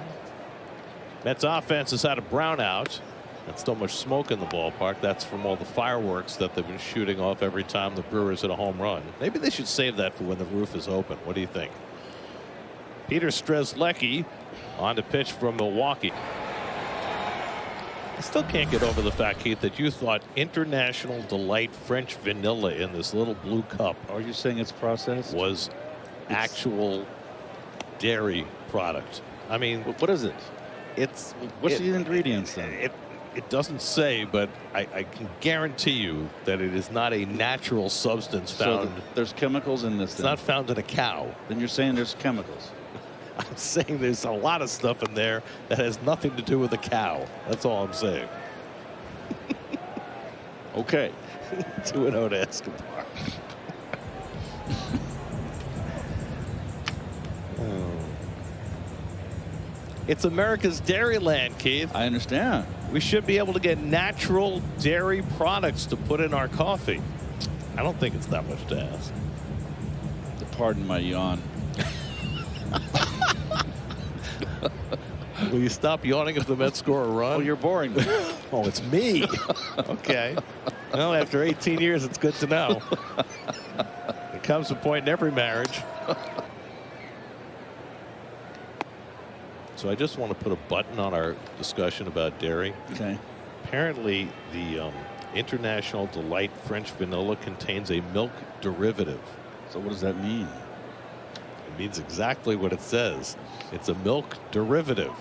A: Mets offense has had a brownout. That's so much smoke in the ballpark. That's from all the fireworks that they've been shooting off every time the Brewers hit a home run. Maybe they should save that for when the roof is open. What do you think? Peter Strzelecki on to pitch from Milwaukee. I still can't get over the fact, Keith, that you thought International Delight French vanilla in this little blue cup.
E: Are you saying it's processed?
A: Was actual dairy product. I mean,
E: what is it? What's the ingredients then?
A: It doesn't say, but I can guarantee you that it is not a natural substance found.
E: So there's chemicals in this.
A: It's not found in a cow.
E: Then you're saying there's chemicals.
A: I'm saying there's a lot of stuff in there that has nothing to do with a cow. That's all I'm saying.
E: Okay.
A: 2-0 to Escobar. It's America's Dairyland, Keith.
E: I understand.
A: We should be able to get natural dairy products to put in our coffee. I don't think it's that much to ask.
E: Pardon my yawn.
A: Will you stop yawning if the Mets score a run?
E: Oh, you're boring me.
A: Oh, it's me. Okay. Well, after 18 years, it's good to know. There comes a point in every marriage. So I just want to put a button on our discussion about dairy.
E: Okay.
A: Apparently, the International Delight French vanilla contains a milk derivative.
E: So what does that mean?
A: It means exactly what it says. It's a milk derivative.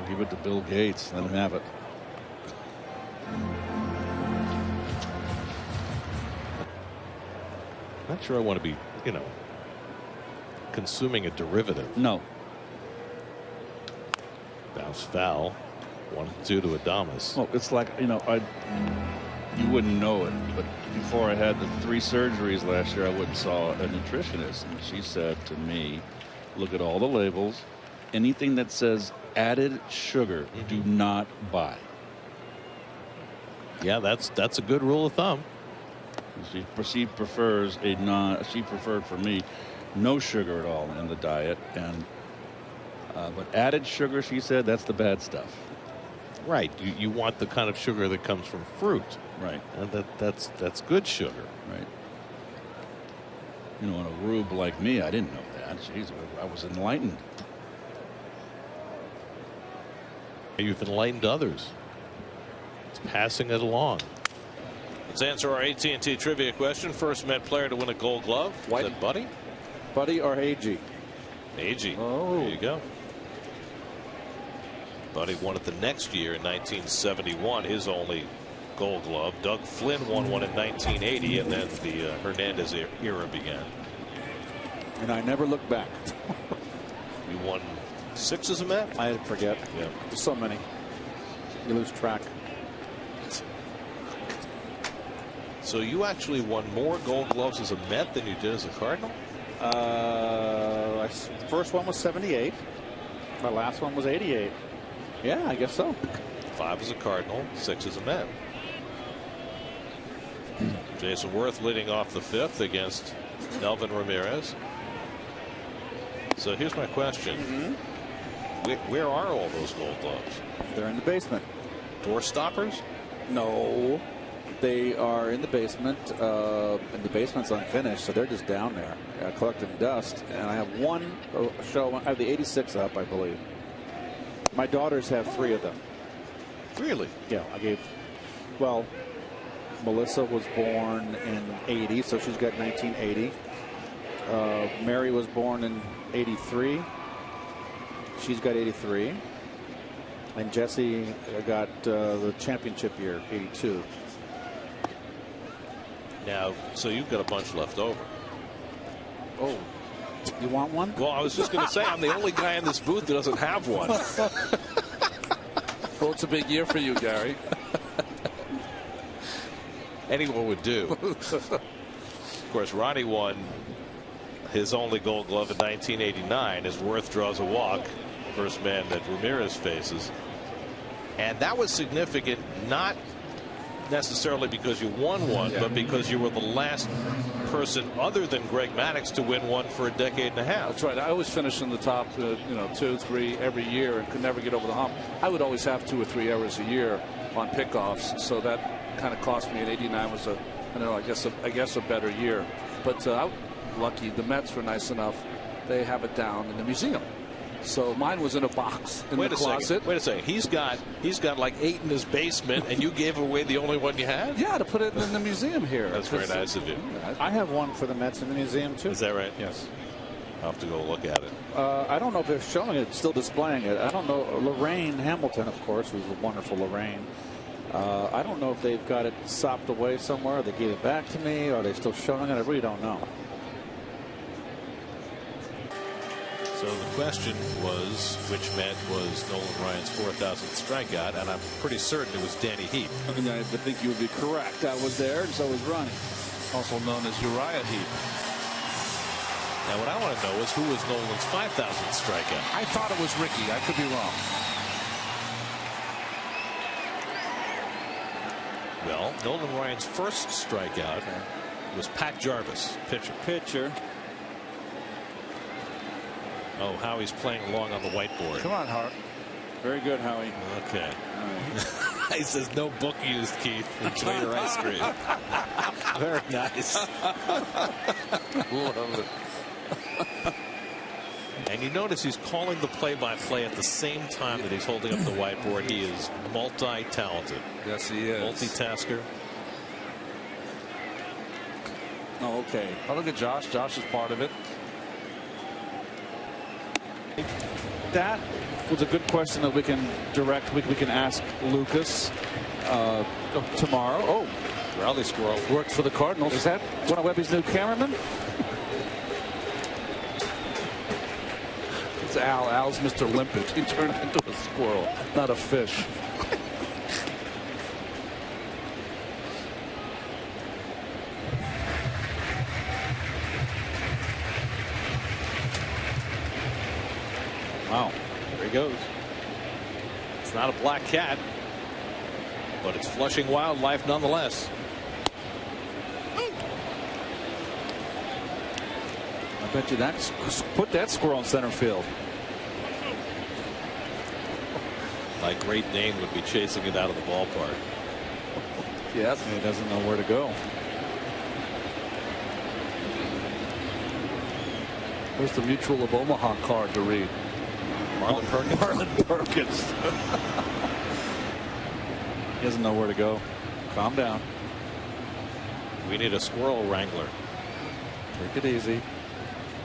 E: Give it to Bill Gates. Let him have it.
A: Not sure I want to be, consuming a derivative.
E: No.
A: Bounce foul. 1-2 to Adames.
E: Well, it's like, you wouldn't know it, but before I had the 3 surgeries last year, I went and saw a nutritionist, and she said to me, look at all the labels. Anything that says added sugar, do not buy.
A: Yeah, that's a good rule of thumb.
E: She prefers she preferred for me no sugar at all in the diet, and but added sugar, she said, that's the bad stuff.
A: Right. You want the kind of sugar that comes from fruit.
E: Right.
A: And that's good sugar.
E: Right. In a rube like me, I didn't know that. Jeez, I was enlightened.
A: You've enlightened others. It's passing it along. Let's answer our AT&T trivia question. First Met player to win a Gold Glove. Is that Buddy?
C: Buddy or Agee?
A: Agee.
C: Oh.
A: There you go. Buddy won it the next year in 1971, his only Gold Glove. Doug Flynn won one in 1980, and then the Hernandez era began.
C: And I never looked back.
A: You won 6 as a Met?
C: I forget.
A: Yeah.
C: There's so many. You lose track.
A: So you actually won more Gold Gloves as a Met than you did as a Cardinal?
C: The first one was 78. My last one was 88. Yeah, I guess so.
A: 5 as a Cardinal, 6 as a Met. Jason Worth leading off the 5th against Melvin Ramirez. So here's my question. Where are all those Gold Gloves?
C: They're in the basement.
A: Door stoppers?
C: No. They are in the basement, and the basement's unfinished, so they're just down there collecting dust. And I have one show. I have the 86 up, I believe. My daughters have 3 of them.
A: Really?
C: Yeah, well, Melissa was born in 80, so she's got 1980. Mary was born in 83. She's got 83. And Jesse got the championship year, 82.
A: Now, so you've got a bunch left over.
C: Oh, you want one?
K: Well, I was just going to say, I'm the only guy in this booth that doesn't have one.
B: Well, it's a big year for you, Gary.
A: Anyone would do. Of course, Ronnie won his only Gold Glove in 1989 as Worth draws a walk. First man that Ramirez faces. And that was significant, not
K: necessarily because you won one, but because you were the last person other than Greg Maddux to win one for a decade and a half.
B: That's right. I always finished in the top, 2, 3 every year and could never get over the hump. I would always have 2 or 3 errors a year on pickoffs, so that kind of cost me. And '89 was I guess a better year. But I'm lucky. The Mets were nice enough. They have it down in the museum. So mine was in a box in the closet.
K: Wait a second. He's got like 8 in his basement, and you gave away the only one you had?
B: Yeah, to put it in the museum here.
K: That's very nice of you.
C: I have one for the Mets in the museum, too.
K: Is that right?
C: Yes.
K: I'll have to go look at it.
C: I don't know if they're showing it, still displaying it. I don't know. Lorraine Hamilton, of course, was a wonderful Lorraine. I don't know if they've got it sopped away somewhere. They gave it back to me. Or are they still showing it? I really don't know.
K: So the question was, which Met was Nolan Ryan's 4,000th strikeout, and I'm pretty certain it was Danny Heap.
J: I think you would be correct. I was there, and so was Ronnie.
B: Also known as Uriah Heep.
K: Now, what I want to know is who was Nolan's 5,000th strikeout.
B: I thought it was Ricky. I could be wrong.
K: Well, Nolan Ryan's first strikeout was Pat Jarvis, pitcher. Oh, Howie's playing along on the whiteboard.
B: Come on, Hart.
C: Very good, Howie.
K: Okay. He says no book used, Keith. Enjoy your ice cream. Very nice. Love it. And you notice he's calling the play-by-play at the same time that he's holding up the whiteboard. He is multi-talented.
B: Yes, he is.
K: Multitasker.
B: Oh, okay. Oh, look at Josh. Josh is part of it.
C: That was a good question that we can direct. We can ask Lucas tomorrow. Oh,
K: Rowley squirrel
C: works for the Cardinals. Is that one of Webby's new cameramen?
B: It's Al. Al's Mr. Limpet. He turned into a squirrel, not a fish.
K: Wow. There he goes. It's not a black cat, but it's flushing wildlife nonetheless.
C: I bet you put that squirrel in center field.
K: My Great Dane would be chasing it out of the ballpark.
C: Yes. He doesn't know where to go.
B: Where's the Mutual of Omaha card to read?
K: Marlon Perkins.
C: Marlon Perkins. He doesn't know where to go. Calm down.
K: We need a squirrel wrangler.
C: Take it easy.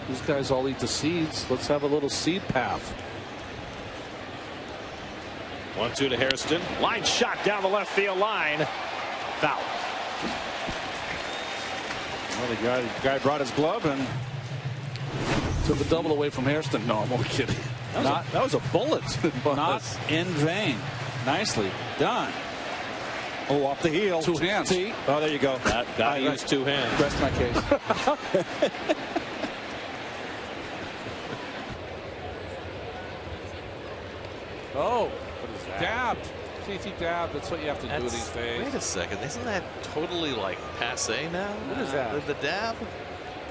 B: These guys all eat the seeds. Let's have a little seed path.
K: 1-2 to Hairston. Line shot down the left field line. Foul.
C: Well, the guy brought his glove and
B: took a double away from Hairston. No, I'm only kidding.
K: That was a bullet.
C: Not in vain. Nicely done. Oh, off the heel.
B: 2 hands.
C: See? Oh, there you go.
K: Got to use 2 hands.
C: Rest my case.
B: Oh, dabbed. CT dab. That's what you have to do these days.
K: Wait a second. Isn't that totally like passe now?
C: What is that?
K: The dab?
C: What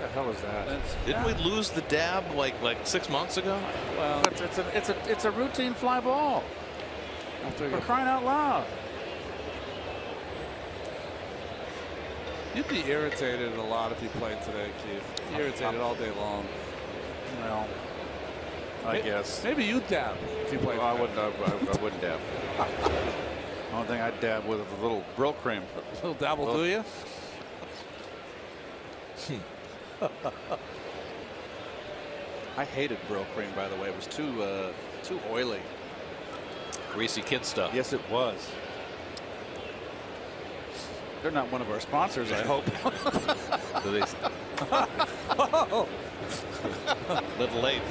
C: the hell is that?
K: Didn't we lose the dab like 6 months ago?
C: Well, it's a routine fly ball. For crying out loud.
B: You'd be irritated a lot if you played today, Keith. Irritated all day long.
C: Well, I guess.
B: Maybe you'd dab if you played.
F: I wouldn't dab. The only thing I'd dab with is a little Brill cream.
B: A little dabble, do you?
F: I hated Brill cream, by the way. It was too oily.
K: Greasy kid stuff.
F: Yes, it was. They're not one of our sponsors, I hope.
K: Little late.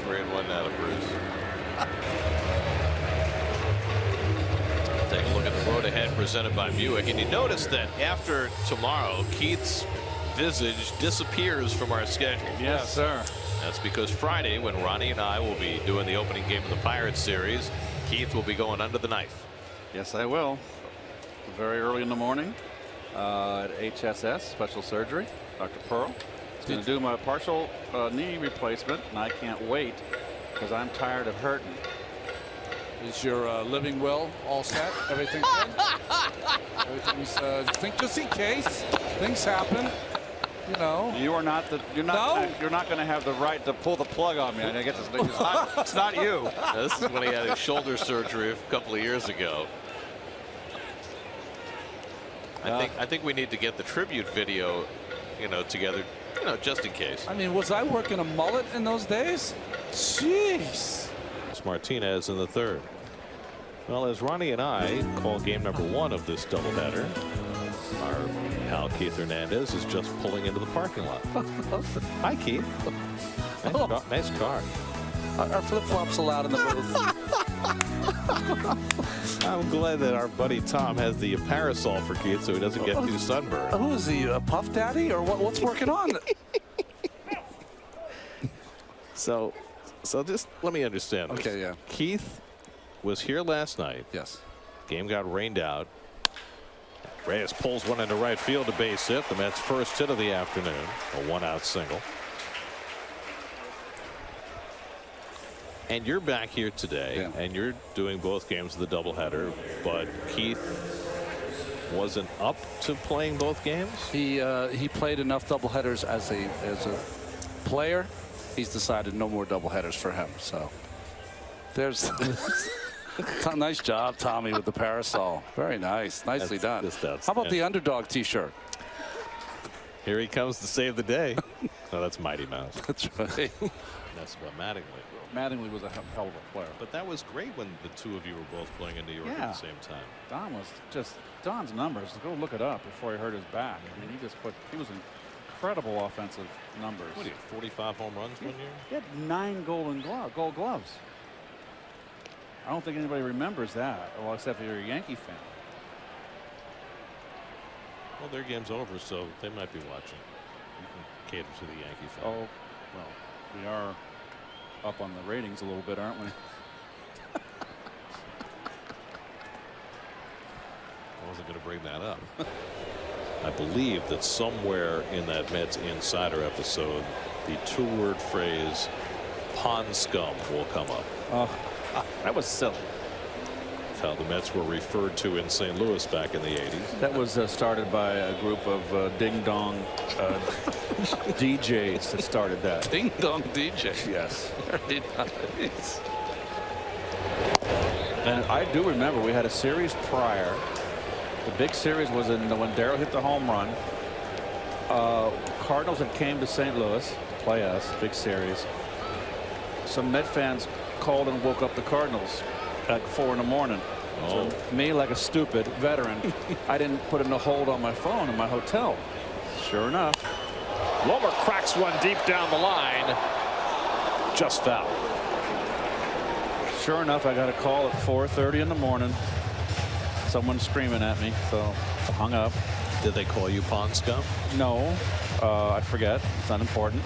K: 3-1 now to Bruce. Take a look at the road ahead presented by Buick. And you notice that after tomorrow, Keith's visage disappears from our schedule.
B: Yes, sir.
K: That's because Friday, when Ronnie and I will be doing the opening game of the Pirates series, Keith will be going under the knife.
F: Yes, I will. Very early in the morning at HSS, special surgery. Dr. Pearl is going to do my partial knee replacement, and I can't wait because I'm tired of hurting.
B: Is your living will all set? Everything good? Everything's just in case things happen. You know,
F: you're not going to have the right to pull the plug on me. I get this. It's not you.
K: This is when he had his shoulder surgery a couple of years ago. I think we need to get the tribute video, together, just in case.
B: I mean, was I working a mullet in those days? Jeez.
A: Martinez in the third. Well, as Ronnie and I call game number 1 of this doubleheader, our pal Keith Hernandez is just pulling into the parking lot. Hi, Keith. Nice car.
B: Are flip-flops allowed in the booth?
A: I'm glad that our buddy Tom has the parasol for Keith so he doesn't get too sunburned.
B: Who is he, a Puff Daddy, or what's working on?
A: So just let me understand this.
B: Okay, yeah.
A: Keith was here last night.
B: Yes.
A: Game got rained out. Reyes pulls one into right field, a base hit. The Mets' first hit of the afternoon, a 1-out single. And you're back here today, and you're doing both games of the doubleheader, but Keith wasn't up to playing both games?
B: He played enough doubleheaders as a player. He's decided no more doubleheaders for him. So there's nice job, Tommy, with the parasol. Very nice. Nicely done. How about the underdog T-shirt?
A: Here he comes to save the day. No, that's Mighty Mouse.
B: That's right.
A: That's about Mattingly.
E: Mattingly was a hell of a player.
A: But that was great when the two of you were both playing in New York at the same time.
E: Don's numbers. Go look it up before he hurt his back. I mean, he was incredible offensive numbers.
A: What do you, 45 home runs 1 year?
E: He had 9 gold gloves. I don't think anybody remembers that, well, except if you're a Yankee fan.
A: Well, their game's over, so they might be watching. You can cater to the Yankee fan.
E: Oh, well, we are up on the ratings a little bit, aren't we?
A: I wasn't going to bring that up. I believe that somewhere in that Mets Insider episode, the 2-word phrase "pond scum" will come up.
E: That was silly.
A: That's how the Mets were referred to in St. Louis back in the 80s.
E: That was started by a group of ding-dong DJs that started that.
B: Ding-dong DJs.
E: Yes.
B: Very nice.
E: And I do remember we had a series prior. The big series was when Darryl hit the home run. Cardinals had came to St. Louis to play us, big series. Some Met fans called and woke up the Cardinals at 4 in the morning. So me, like a stupid veteran, I didn't put in a hold on my phone in my hotel. Sure enough.
A: Lomer cracks one deep down the line. Just foul.
E: Sure enough, I got a call at 4:30 in the morning. Someone screaming at me, so I hung up.
A: Did they call you pond scum?
E: No, I forget. It's not important.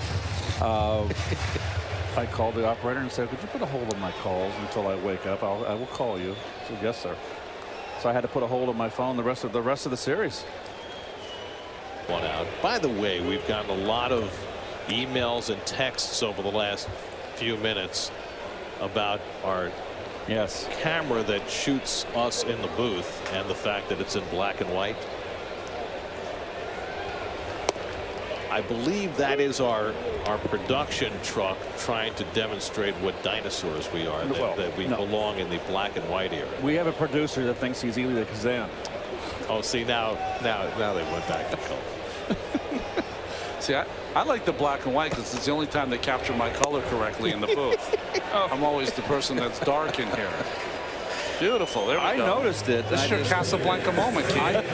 E: I called the operator and said, "Could you put a hold on my calls until I wake up? I will call you." I said, "Yes, sir." So I had to put a hold on my phone the rest of the series.
A: 1 out. By the way, we've gotten a lot of emails and texts over the last few minutes about our camera that shoots us in the booth and the fact that it's in black and white. I believe that is our production truck trying to demonstrate what dinosaurs we are, that we belong in the black and white era.
E: We have a producer that thinks he's Elia Kazan.
A: Oh, see, now they went back to color.
B: See, I like the black and white because it's the only time they capture my color correctly in the booth. I'm always the person that's dark in here. Beautiful. There we go.
E: I noticed it.
B: This is your Casablanca moment, Keith.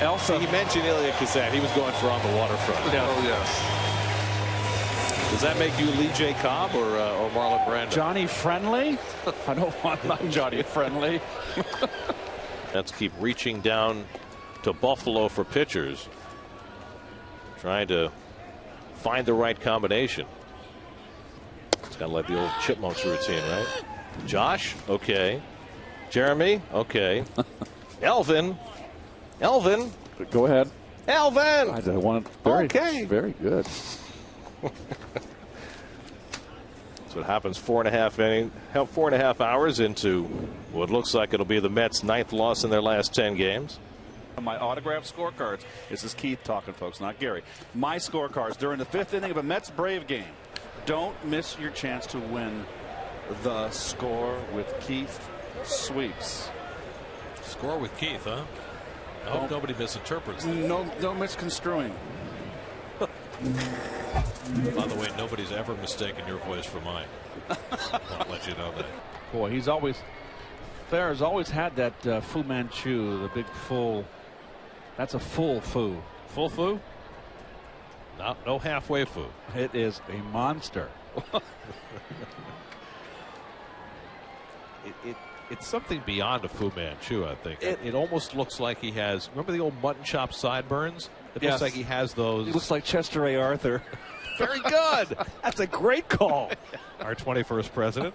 A: Elsa, he mentioned Elia Kazan. He was going for On the Waterfront.
B: Yeah. Oh, yes.
A: Does that make you Lee J. Cobb or Marlon Brando?
E: Johnny Friendly? I don't want my Johnny Friendly.
A: Let's keep reaching down to Buffalo for pitchers. Trying to find the right combination. It's kind of like the old Chipmunks routine, right? Josh, okay.
K: Jeremy? Okay. Elvin.
C: Go ahead.
K: Elvin!
C: I want very good.
K: That's what happens 4.5 hours into what looks like it'll be the Mets' 9th loss in their last 10 games.
F: My autographed scorecards. This is Keith talking, folks, not Gary. My scorecards during the 5th inning of a Mets-Brave game. Don't miss your chance to win the Score with Keith sweeps.
A: Score with Keith, huh? I hope nobody misinterprets that.
F: No misconstruing.
A: By the way, nobody's ever mistaken your voice for mine. I'll let you know that.
D: Boy, Ferrer's always had that Fu Manchu, the big full. That's a full Fu. Full Fu?
A: No halfway Fu.
D: It is a monster.
A: It's something beyond a Fu Manchu, I think. It almost looks like he has. Remember the old mutton chop sideburns? It looks like he has those.
D: He looks like Chester A. Arthur.
A: Very good.
D: That's a great call.
A: Our 21st president.